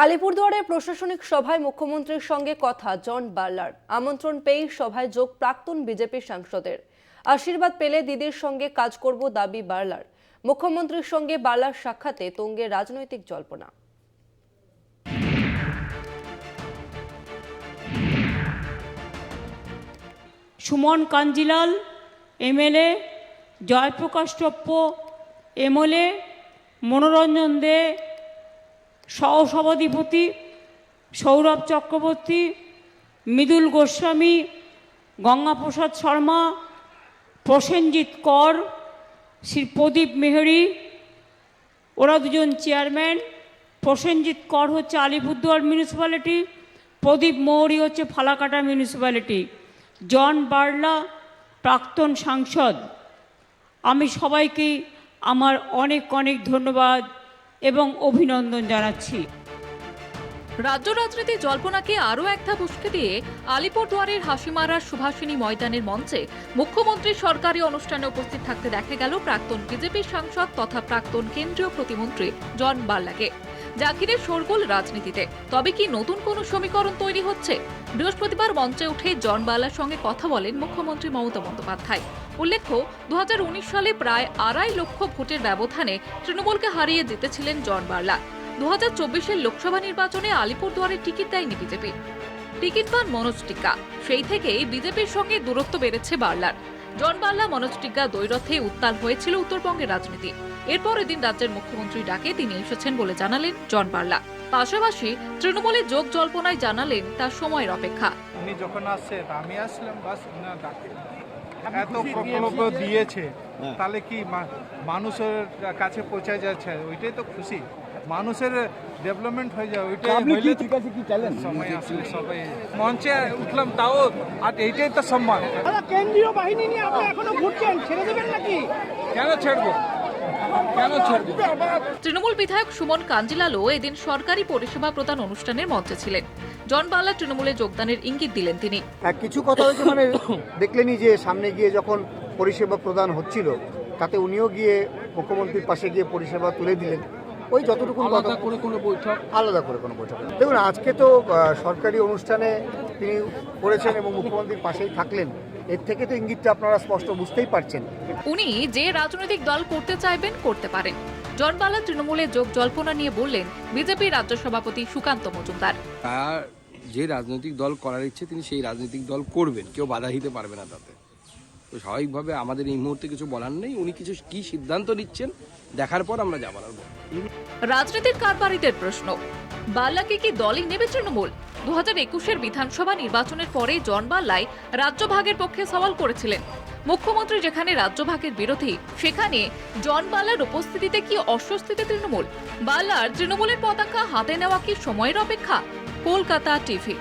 আলিপুরদুয়ারে প্রশাসনিক সভায় মুখ্যমন্ত্রীর সঙ্গে কথা জন বার্লার। আমন্ত্রণ পেয়ে সভায় যোগ প্রাক্তন বিজেপি সাংসদের। আশীর্বাদ পেলে দিদির সঙ্গে কাজ করব দাবি বার্লার। মুখ্যমন্ত্রীর সঙ্গে বার্লার সাক্ষাতে তুঙ্গে রাজনৈতিক জল্পনা। সুমন কাঞ্জিলাল এমএলএ, জয়প্রকাশ টপ্প এমএলএ, মনোরঞ্জন দে সহসভাধিপতি, সৌরভ চক্রবর্তী, মৃদুল গোস্বামী, গঙ্গাপ্রসাদ শর্মা, প্রসেনজিৎ কর, শ্রী প্রদীপ মেহরি, ওরা দুজন চেয়ারম্যান। প্রসেনজিৎ কর হচ্ছে আলিপুরদুয়ার মিউনিসিপ্যালিটি, প্রদীপ মৌরি হচ্ছে ফালাকাটা মিউনিসিপ্যালিটি, জন বার্লা প্রাক্তন সাংসদ। আমি সবাইকে আমার অনেক অনেক ধন্যবাদ এবং অভিনন্দন জানাচ্ছি। রাজ্য রাজনীতির জল্পনাকে আরও এক ধাপ উস্কে দিয়ে আলিপুরদুয়ারের হাসিমারার সুভাষিনী ময়দানের মঞ্চে মুখ্যমন্ত্রীর সরকারি অনুষ্ঠানে উপস্থিত থাকতে দেখা গেল প্রাক্তন বিজেপি সাংসদ তথা প্রাক্তন কেন্দ্রীয় প্রতিমন্ত্রী জন বার্লাকে। যা ঘিরে শোরগোল রাজনীতিতে। তবে কি নতুন কোনো সমীকরণ তৈরি হচ্ছে? বৃহস্পতিবার মঞ্চে উঠে জন বার্লার সঙ্গে কথা বলেন মুখ্যমন্ত্রী মমতা বন্দ্যোপাধ্যায়। উল্লেখ্য, 2019 সালে প্রায় 2.5 লক্ষ ভোটের ব্যবধানে তৃণমূলকে হারিয়ে জিতেছিলেন জন বার্লা। 2024-এর লোকসভা নির্বাচনে আলিপুরদুয়ারের টিকিট দেয়নি বিজেপি। টিকিট পান মনোজ টিগ্গা। সেই থেকেই বিজেপির সঙ্গে দূরত্ব বেড়েছে বার্লার। জন বার্লা মনোজ টিগ্গা দ্বৈরথে উত্তাল হয়েছিল উত্তরবঙ্গের রাজনীতি। এরপর এদিন রাজ্যের মুখ্যমন্ত্রীর ডাকে তিনি এসেছেন বলে জানালেন জন বার্লা। পাশাপাশি তৃণমূলে যোগ জল্পনায় জানালেন তার সময়ের অপেক্ষা। উনি যখন আসছে আমি আসলাম, বাস না ডাকে এত প্রকল্প দিয়েছে, তাহলে কি মানুষের কাছে পৌঁছে যাচ্ছে, ওইটাই তো খুশি। মানুষের ডেভেলপমেন্ট হয়ে যায়, ওইটাই হইলে ঠিক আছে। কি চাইলেন সময় আসলে সবাই মঞ্চে উঠলাম, তাও আর এইটাই তো সম্মান। কেন্দ্রীয় বাহিনী নিয়ে আপনি এখনো ঘুরছেন, ছেড়ে দেবেন নাকি? কেন ছাড়বো? তৃণমূল বিধায়ক সুমন কাঞ্জিলালও এদিন সরকারি পরিষেবা প্রদান অনুষ্ঠানের মঞ্চে ছিলেন। জন বার্লা তৃণমূলে যোগদানের ইঙ্গিত দিলেন তিনি। কিছু কথা হয়েছে, মানে দেখলেনি যে সামনে গিয়ে যখন পরিষেবা প্রদান হচ্ছিল, তাতে উনিও গিয়ে মুখ্যমন্ত্রীর পাশে গিয়ে পরিষেবা তুলে দিলেন। ওই যতটুকু আলাদা করে কোনো বৈঠক। দেখুন, আজকে তো সরকারি অনুষ্ঠানে তিনি করেছেন এবং মুখ্যমন্ত্রীর পাশেই থাকলেন। এর থেকে তো ইঙ্গিতটা আপনারা স্পষ্ট বুঝতেই পারছেন। উনি যে রাজনৈতিক দল করতে চাইবেন করতে পারেন। জন বার্লা তৃণমূলে যোগ জল্পনা নিয়ে বললেন বিজেপি রাজ্য সভাপতি সুকান্ত মজুমদার। তার যে রাজনৈতিক দল করার ইচ্ছে তিনি সেই রাজনৈতিক দল করবেন, কেউ বাধা দিতে পারবে না তাতে। তো স্বাভাবিকভাবে আমাদের এই মুহূর্তে কিছু বলার নেই। উনি কি সিদ্ধান্ত নিচ্ছেন দেখার পর আমরা যা বলার বলব। রাজনীতির কারবারিদের প্রশ্ন, বার্লাকে কি দলই নেবে তৃণমূল? 2021-এর বিধানসভা নির্বাচনের পরে জন বার্লাই রাজ্য ভাগের পক্ষে সওয়াল করেছিলেন। মুখ্যমন্ত্রী যেখানে রাজ্য ভাগের বিরোধী, সেখানে জন বার্লার উপস্থিতিতে কি অস্বস্তিতে তৃণমূল? বার্লার তৃণমূলের পতাকা হাতে নেওয়া কি সময়ের অপেক্ষা? কলকাতা টিভি।